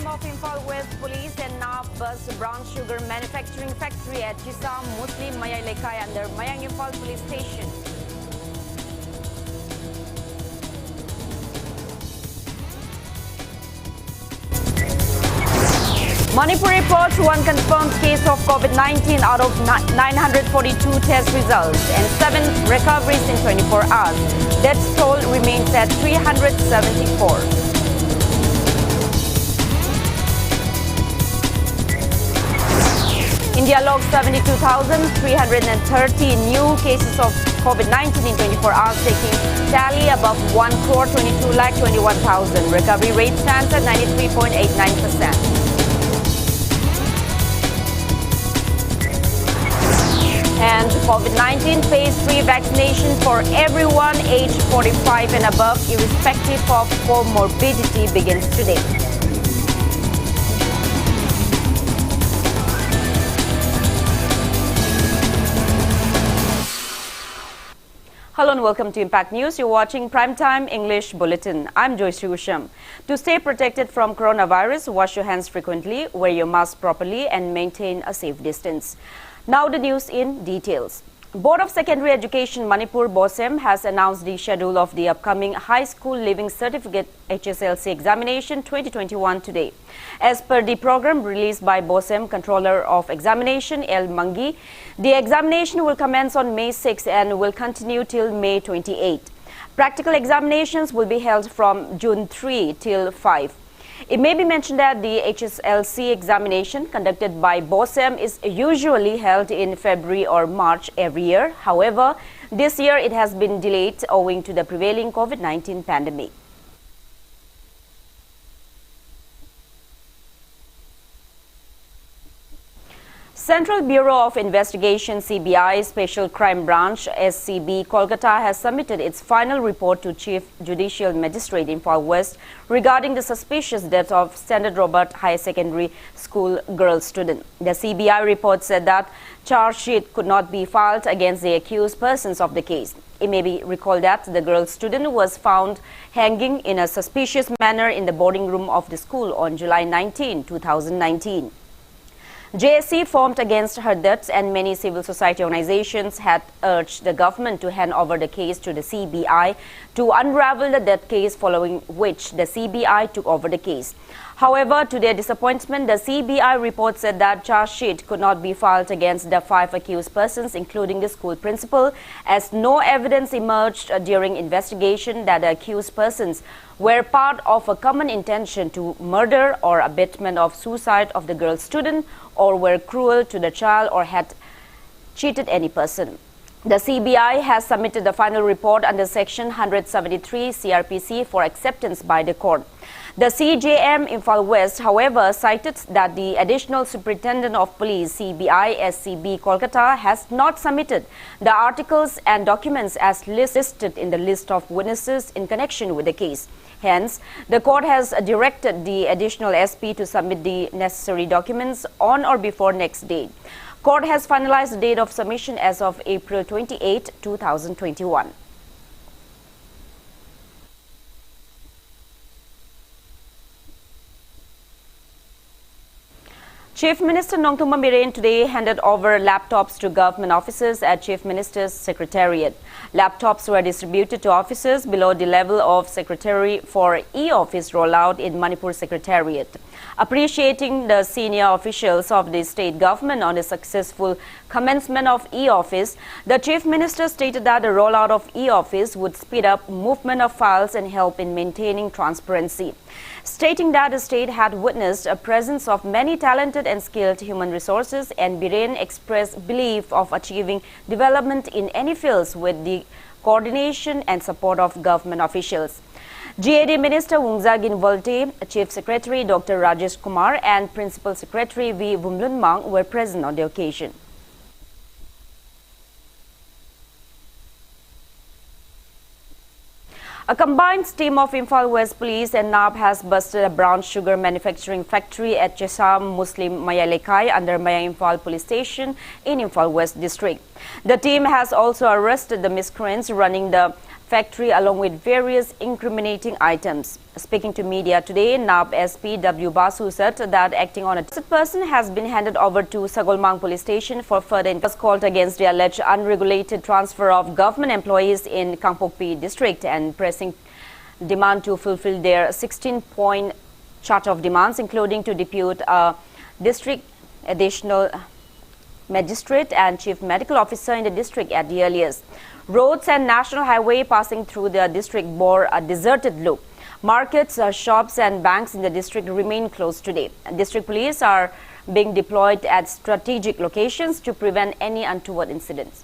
of Imphal West Police and NAB bust brown sugar manufacturing factory at JOYSHREE Muslim Mayalekai under Mayang Imphal Police Station. Manipur reports one confirmed case of COVID-19 out of 942 test results and 7 recoveries in 24 hours. Death toll remains at 374. India logged 72,330 new cases of COVID-19 in 24 hours, taking tally above 1,22,21,000. Recovery rate stands at 93.89%. And COVID-19 phase 3 vaccination for everyone aged 45 and above, irrespective of comorbidity, begins today. Hello and welcome to Impact News. You're watching Primetime English Bulletin. I'm JOYSHREE. To stay protected from coronavirus, wash your hands frequently, wear your mask properly and maintain a safe distance. Now the news in details. Board of Secondary Education Manipur BOSEM has announced the schedule of the upcoming High School Living Certificate HSLC examination 2021 today. As per the program released by BOSEM Controller of Examination L. Mangi, the examination will commence on May 6 and will continue till May 28. Practical examinations will be held from June 3 till 5. It may be mentioned that the HSLC examination conducted by BOSEM is usually held in February or March every year. However, this year it has been delayed owing to the prevailing COVID-19 pandemic. Central Bureau of Investigation CBI Special Crime Branch SCB Kolkata has submitted its final report to Chief Judicial Magistrate Imphal West regarding the suspicious death of Standard Robert Higher Secondary School girl student. The CBI report said that charge sheet could not be filed against the accused persons of the case. It may be recalled that the girl student was found hanging in a suspicious manner in the boarding room of the school on July 19, 2019. JSC formed against her death, and many civil society organizations had urged the government to hand over the case to the CBI to unravel the death case, following which the CBI took over the case. However, to their disappointment, the CBI report said that charge sheet could not be filed against the 5 accused persons, including the school principal, as no evidence emerged during investigation that the accused persons were part of a common intention to murder or abetment of suicide of the girl student, or were cruel to the child or had cheated any person. The CBI has submitted the final report under Section 173 CRPC for acceptance by the court. The CJM Imphal West, however, cited that the Additional Superintendent of Police CBI SCB Kolkata has not submitted the articles and documents as listed in the list of witnesses in connection with the case. Hence, the court has directed the additional SP to submit the necessary documents on or before next date. Court has finalized the date of submission as of April 28, 2021. Chief Minister Nongtuma Biren today handed over laptops to government officers at Chief Minister's Secretariat. Laptops were distributed to officers below the level of Secretary for e-Office rollout in Manipur Secretariat. Appreciating the senior officials of the state government on the successful commencement of e-Office, the Chief Minister stated that the rollout of e-Office would speed up movement of files and help in maintaining transparency. Stating that the state had witnessed a presence of many talented and skilled human resources, and Biren expressed belief of achieving development in any fields with the coordination and support of government officials. GAD Minister Wungza Ginvolte, Chief Secretary Dr. Rajesh Kumar and Principal Secretary V. Vumlunmang were present on the occasion. A combined team of Imphal West Police and NAB has busted a brown sugar manufacturing factory at JOYSHREE Muslim Mayalekai under Mayang Imphal Police Station in Imphal West District. The team has also arrested the miscreants running the factory along with various incriminating items. Speaking to media today, NAB SP W. Basu said that acting on a person has been handed over to Sagolmang police station for further investigation called against the alleged unregulated transfer of government employees in Kangpokpi district and pressing demand to fulfill their 16-point chart of demands, including to depute a district additional magistrate and chief medical officer in the district at the earliest. Roads and national highway passing through the district bore a deserted look. Markets, shops and banks in the district remain closed today. District police are being deployed at strategic locations to prevent any untoward incidents.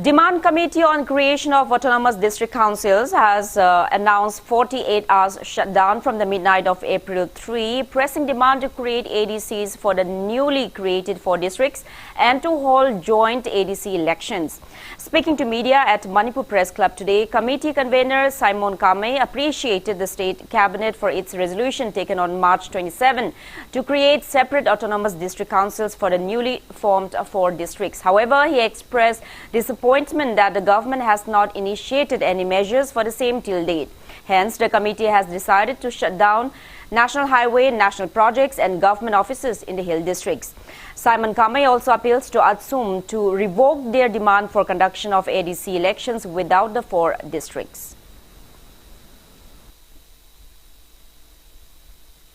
Demand Committee on Creation of Autonomous District Councils has announced 48 hours shutdown from the midnight of April 3, pressing demand to create ADCs for the newly created 4 districts and to hold joint ADC elections. Speaking to media at Manipur Press Club today, committee convener Simon Kame appreciated the state cabinet for its resolution taken on March 27 to create separate autonomous district councils for the newly formed 4 districts. However, he expressed disappointment that the government has not initiated any measures for the same till date. Hence, the committee has decided to shut down national highway, national projects and government offices in the hill districts. Simon Kame also appeals to ADSUM to revoke their demand for conduction of ADC elections without the 4 districts.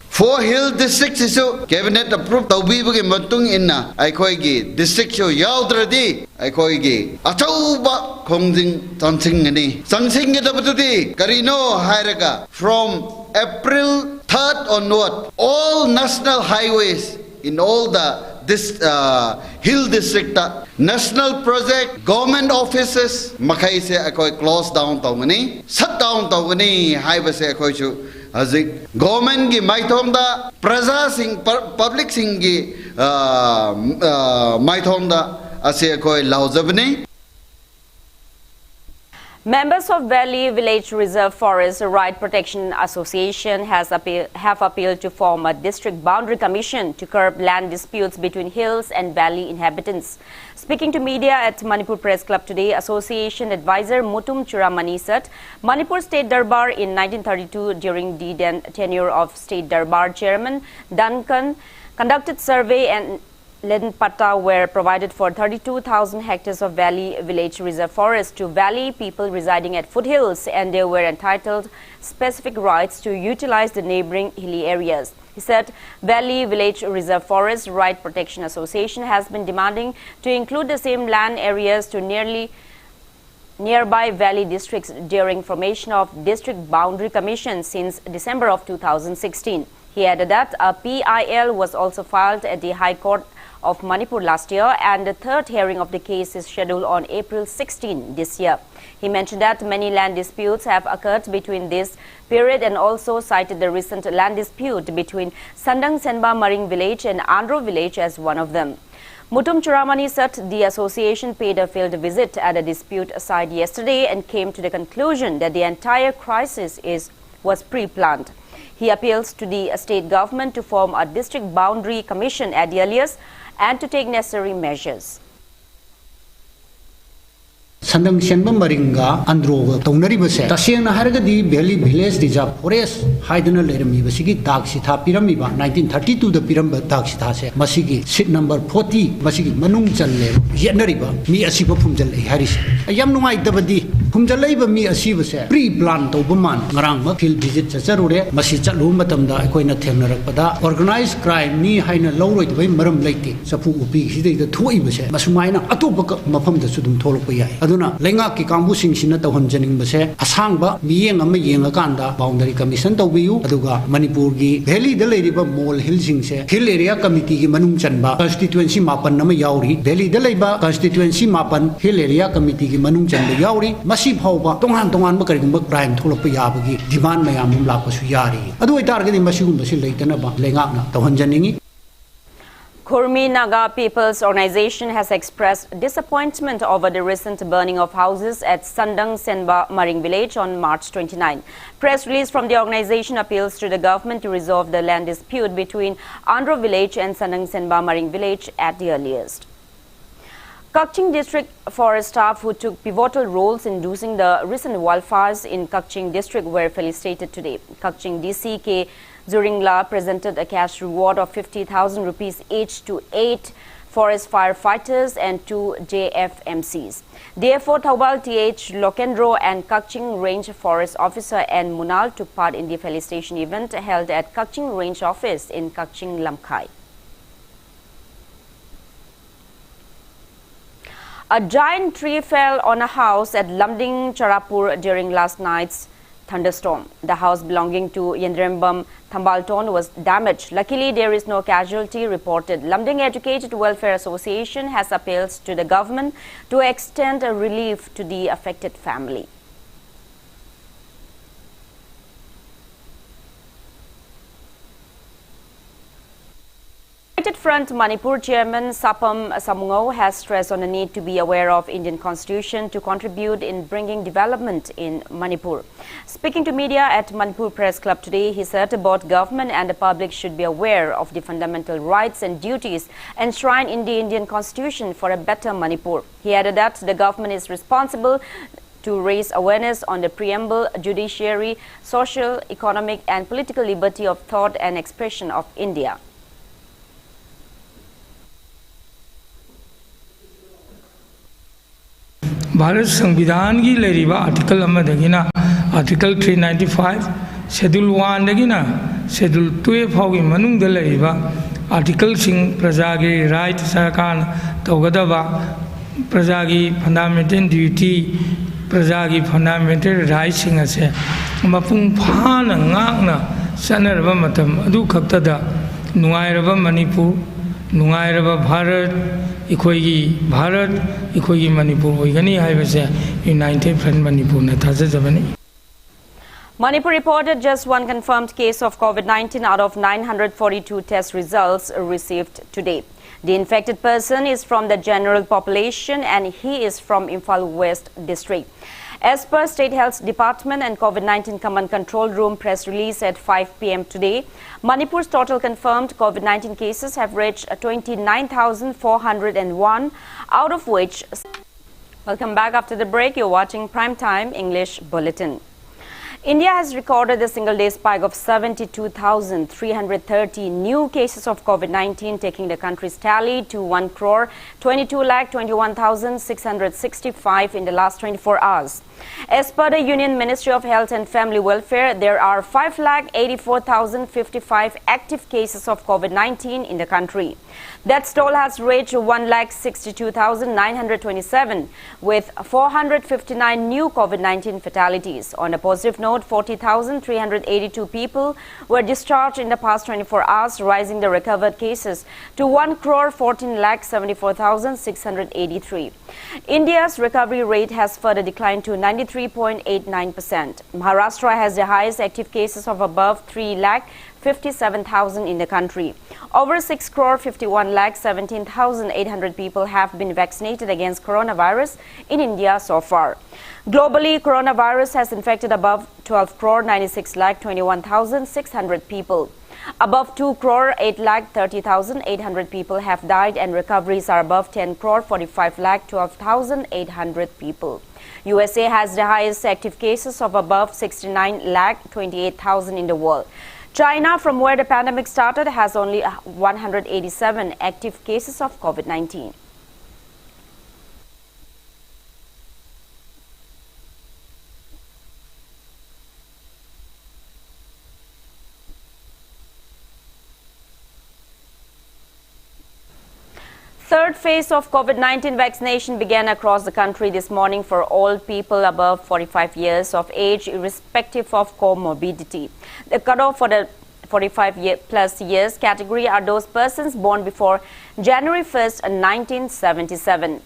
4 hill districts isu cabinet approved tawbibagi matung inna aikoigi district yo yaudradhi aikoigi achauba khongjing chansingani changsingadabadudi karino hairaga from April 3rd onward all national highways in all the hill district national project government offices makai se akoi close down tawngani shut down tawngani haibase akoi chu Azik government gi maithomda praja sing public sing gi maithomda ase koi laujabne. Members of Valley Village Reserve Forest Right Protection Association have appealed to form a district boundary commission to curb land disputes between hills and valley inhabitants. Speaking to media at Manipur Press Club today, Association advisor Mutum Churamani said Manipur State Darbar in 1932 during the then tenure of State Darbar Chairman Duncan conducted survey and land patta were provided for 32,000 hectares of Valley Village Reserve Forest to valley people residing at foothills, and they were entitled specific rights to utilize the neighboring hilly areas. He said Valley Village Reserve Forest Right Protection Association has been demanding to include the same land areas to nearby valley districts during formation of District Boundary Commission since December of 2016. He added that a PIL was also filed at the High Court of Manipur last year, and the 3rd hearing of the case is scheduled on April 16 this year. He mentioned that many land disputes have occurred between this period and also cited the recent land dispute between Sandang Senba Maring Village and Andro Village as one of them. Mutum Churamani said the association paid a field visit at a dispute site yesterday and came to the conclusion that the entire crisis was pre-planned. He appeals to the state government to form a district boundary commission at the earliest and to take necessary measures. Sandang Senba Maringa Andro Tonaribase Tasiana Haragadi Valley Village Reserve Forest Haidana Lerami Basigi Daksita Piramiba 1932 the Piramba Daksita Masigi seat number 40 Masigi Manung Jale Yanariba Mi Asiba Pumjal Haris Ayamnumai Dabadi Pumjalaiba Mi Asibase pre-planned Obaman Narang field visit Zarure Masicha Lumatamda Equina Tenarapada organized crime ni Haina Lowroid way Maram Lake Sapu Upi the two Ibase Masumaina Atopaka Mapam the Sudum Tolopaya Aduna Lenga ki kambu sing sina tawhan janing base asangba miyeng ama yengakanda boundary commission tawbiu aduga Manipur gi Valley da leiriba mall hill sing se hill area committee gi manung chanba constituency mapan nama yauri Valley da leiba constituency mapan hill area committee gi manung chanba yauri masi phawba tongan ba karigumba crime tholop yabagi demand mayam lakpasu yari adu itar gi masi gumba si leitana ba lenga na tawhan janingi. Kurmi Naga People's Organization has expressed disappointment over the recent burning of houses at Sandang Senba Maring village on March 29. Press release from the organization appeals to the government to resolve the land dispute between Andhra village and Sandang Senba Maring village at the earliest. Kaching district forest staff who took pivotal roles in inducing the recent wildfires in Kaching district were felicitated today. Kaching DC K. Zuringla presented a cash reward of 50,000 rupees each to 8 forest firefighters and 2 JFMCs. Therefore, Thaubal TH Lokendro and Kaching Range Forest Officer N. Munal took part in the felicitation event held at Kaching Range Office in Kaching Lamkai. A giant tree fell on a house at Lamding, Charapur during last night's thunderstorm. The house belonging to Yendrembam Thambalton was damaged. Luckily, there is no casualty reported. Lamding Educated Welfare Association has appealed to the government to extend a relief to the affected family. United Front Manipur Chairman Sapam Samungo has stressed on the need to be aware of Indian Constitution to contribute in bringing development in Manipur. Speaking to media at Manipur Press Club today, he said both government and the public should be aware of the fundamental rights and duties enshrined in the Indian Constitution for a better Manipur. He added that the government is responsible to raise awareness on the preamble, judiciary, social, economic and political liberty of thought and expression of India. Bharat संविधान की लेरिबा article अमदगिना article 395 schedule 1 दगिना schedule 12 फाउगी मनुंग लेरिबा article सिंग प्रजा की राइट सरकार तौगदबा प्रजा की फंडामेंटल ड्यूटी प्रजा की फंडामेंटल राइट सिंग असे मपुंग फाना ngakna sanaraba matam adu khaktada nuairaba manipur nuairaba bharat इकोई भारत इकोई मणिपुर होइगनी हाइबसे यूनाइटेड फ्रंट मणिपुर ने थाजजबनी. Manipur reported just one confirmed case of COVID-19 out of 942 test results received today. The infected person is from the general population and he is from Imphal West district. As per State Health Department and COVID-19 Command Control Room press release at 5 p.m. today, Manipur's total confirmed COVID-19 cases have reached 29,401, out of which... Welcome back after the break. You're watching Primetime English Bulletin. India has recorded a single-day spike of 72,330 new cases of COVID-19, taking the country's tally to 1,22,21,665 in the last 24 hours. As per the Union Ministry of Health and Family Welfare, there are 5,84,055 active cases of COVID-19 in the country. That toll has reached 1,62,927, with 459 new COVID-19 fatalities. On a positive note, 40,382 people were discharged in the past 24 hours, rising the recovered cases to 1,14,74,683. India's recovery rate has further declined to 93.89%. Maharashtra has the highest active cases of above 3,57,000 in the country. Over 6,51,17,800 people have been vaccinated against coronavirus in India so far. Globally, coronavirus has infected above 12,96,21,600 people. Above 2,830,800 people have died and recoveries are above 10,45,12,800 people. USA has the highest active cases of above 69,28,000 in the world. China, from where the pandemic started, has only 187 active cases of COVID-19. Third phase of COVID-19 vaccination began across the country this morning for all people above 45 years of age, irrespective of comorbidity. The cutoff for the 45+ years category are those persons born before January 1st, 1977.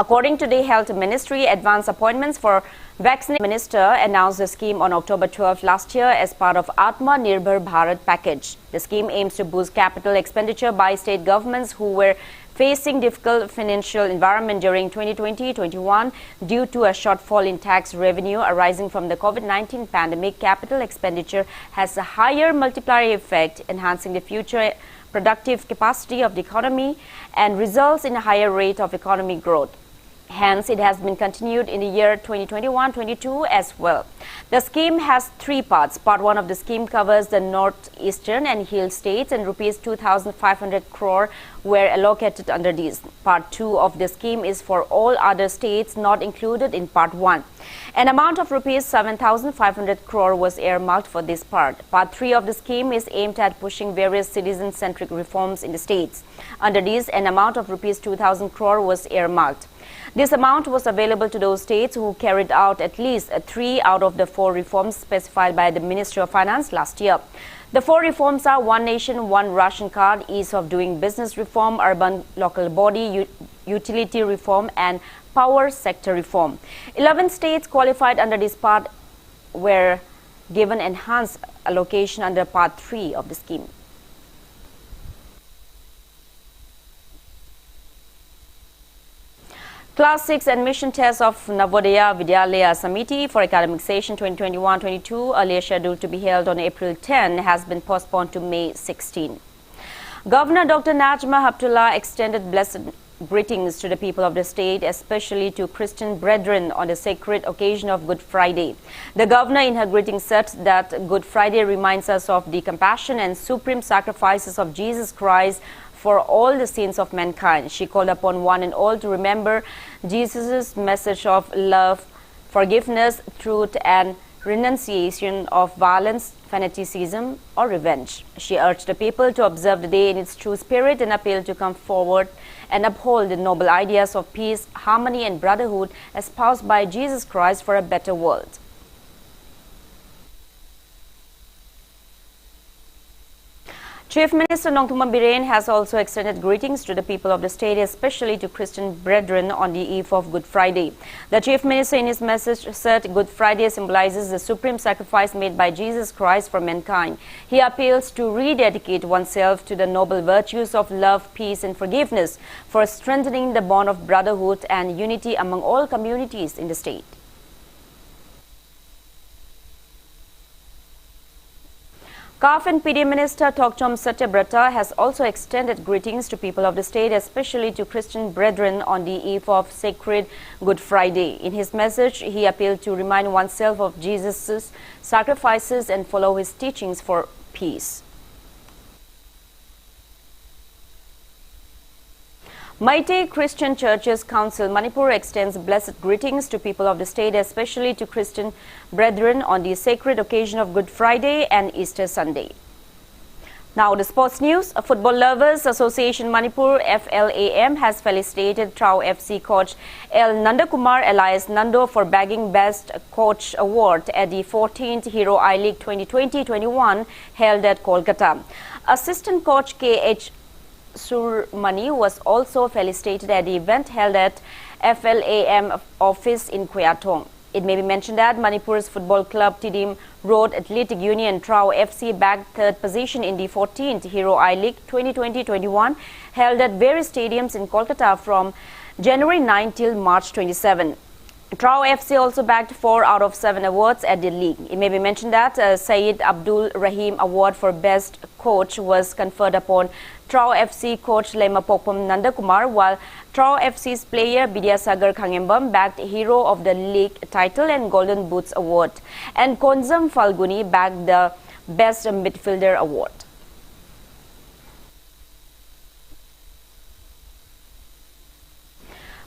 According to the Health Ministry, advance appointments for vaccination minister announced the scheme on October 12 last year as part of Atma Nirbhar Bharat package. The scheme aims to boost capital expenditure by state governments who were facing difficult financial environment during 2020-21 due to a shortfall in tax revenue arising from the COVID-19 pandemic. Capital expenditure has a higher multiplier effect, enhancing the future productive capacity of the economy and results in a higher rate of economic growth. Hence, it has been continued in the year 2021-22 as well. The scheme has three parts. Part 1 of the scheme covers the northeastern and hill states, and rupees 2,500 crore were allocated under these. Part 2 of the scheme is for all other states not included in Part 1. An amount of rupees 7,500 crore was earmarked for this part. Part 3 of the scheme is aimed at pushing various citizen-centric reforms in the states. Under these, an amount of rupees 2,000 crore was earmarked. This amount was available to those states who carried out at least 3 out of the 4 reforms specified by the Ministry of Finance last year. The 4 reforms are One Nation, One Ration Card, Ease of Doing Business Reform, Urban Local Body Utility Reform, and Power Sector Reform. 11 states qualified under this part were given enhanced allocation under Part 3 of the scheme. Class 6 admission test of Navodaya Vidyalaya Samiti for academic session 2021-22, earlier scheduled to be held on April 10, has been postponed to May 16. Governor Dr. Najma Heptulla extended blessed greetings to the people of the state, especially to Christian brethren on the sacred occasion of Good Friday. The governor in her greeting said that Good Friday reminds us of the compassion and supreme sacrifices of Jesus Christ for all the sins of mankind. She called upon one and all to remember Jesus' message of love, forgiveness, truth, and renunciation of violence, fanaticism, or revenge. She urged the people to observe the day in its true spirit and appealed to come forward and uphold the noble ideas of peace, harmony, and brotherhood espoused by Jesus Christ for a better world. Chief Minister Nongthummam Biren has also extended greetings to the people of the state, especially to Christian brethren on the eve of Good Friday. The Chief Minister in his message said Good Friday symbolizes the supreme sacrifice made by Jesus Christ for mankind. He appeals to rededicate oneself to the noble virtues of love, peace and forgiveness for strengthening the bond of brotherhood and unity among all communities in the state. CAF and PD Minister Tokchom Satyabrata has also extended greetings to people of the state, especially to Christian brethren on the eve of sacred Good Friday. In his message, he appealed to remind oneself of Jesus' sacrifices and follow his teachings for peace. Meitei Christian Churches Council Manipur extends blessed greetings to people of the state, especially to Christian brethren on the sacred occasion of Good Friday and Easter Sunday. Now the sports news. Football Lovers Association Manipur FLAM has felicitated Trau FC coach L. Nandakumar alias Nando for bagging Best Coach Award at the 14th Hero I-League 2020-21 held at Kolkata. Assistant coach K.H. Surmani was also felicitated at the event held at FLAM office in Kuyatong. It may be mentioned that Manipur's football club Tidim Road Athletic Union Trau FC bagged third position in the 14th Hero I-League 2020-21 held at various stadiums in Kolkata from January 9 till March 27. Trau FC also bagged 4 out of 7 awards at the league. It may be mentioned that Syed Abdul Rahim Award for Best Coach was conferred upon Trau FC coach Lema Pokpam Nandakumar, while Trau FC's player Bidyasagar Khangembam bagged Hero of the League title and Golden Boots Award, and Konzam Falguni bagged the Best Midfielder Award.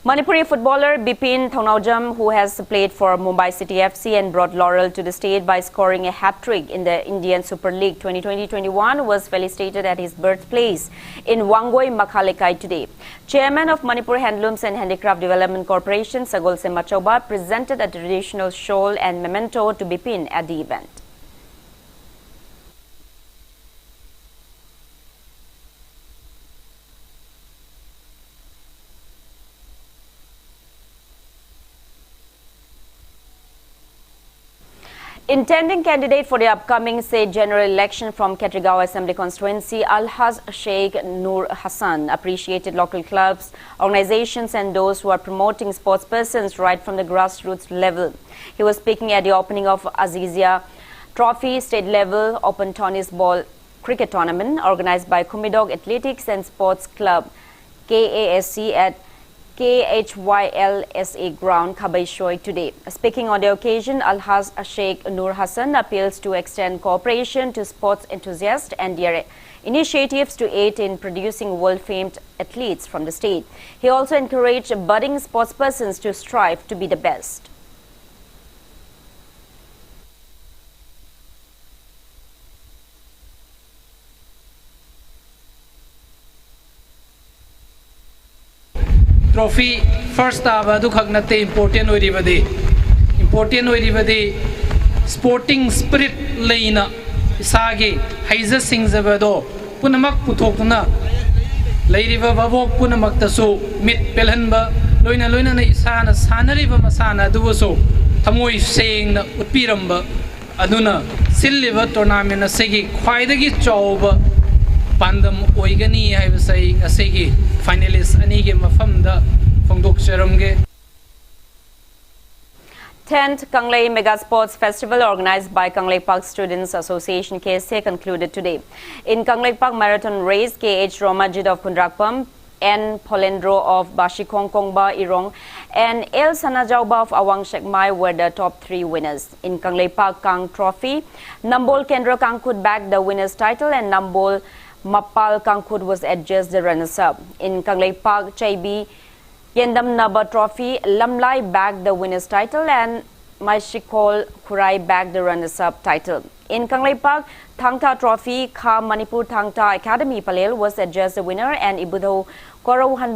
Manipuri footballer Bipin Thongnaujam, who has played for Mumbai City FC and brought laurel to the state by scoring a hat-trick in the Indian Super League 2020-21, was felicitated at his birthplace in Wangoi, Makhalekai today. Chairman of Manipur Handlooms and Handicraft Development Corporation, Sagol Semachoba, presented a traditional shawl and memento to Bipin at the event. Intending candidate for the upcoming state general election from Ketrigao Assembly constituency, Alhaj Sheikh Nur Hassan appreciated local clubs, organizations and those who are promoting sports persons right from the grassroots level. He was speaking at the opening of Azizia Trophy State Level Open Tennis Ball Cricket Tournament organized by Kumidog Athletics and Sports Club KASC at KHYLSA ground Kabaishoy today. Speaking on the occasion, Alhaj Sheikh Nur Hassan appeals to extend cooperation to sports enthusiasts and their initiatives to aid in producing world-famed athletes from the state. He also encouraged budding sportspersons to strive to be the best. Trophy first aba du khagnate important oiribadi sporting spirit leina isage haiza singjabado punamak puthokna leiriba babok punamak tasu mit pelhanba loina na isana sanariba masana duso thamoi sengna utpiramba aduna silliba tournament asegi khwaidagi chawba pandam oigani haibasai asegi finalists ani ge mafamda phongdok charamge. 10th Kanglei Mega Sports Festival organized by Kanglei Park Students Association KSA concluded today. In Kanglei Park Marathon Race, KH Romajid of Kundrakpam, N. Polendro of Bashikong Kongba Irong and El Sanajauba of Awang Shekmai were the top 3 winners. In Kanglei Park Kang Trophy, Nambol Kendra Kangkut bagged the winner's title and Nambol Mapal Kangkut was adjudged the runners-up. In Kanglei Park Chaibi Yendam Naba Trophy, Lamlai bagged the winner's title and Maishikol Kurai bagged the runners-up title. In Kanglei Park Thangta Trophy, Ka Manipur Thangta Academy Palel was adjudged the winner and Ibudho Korauhan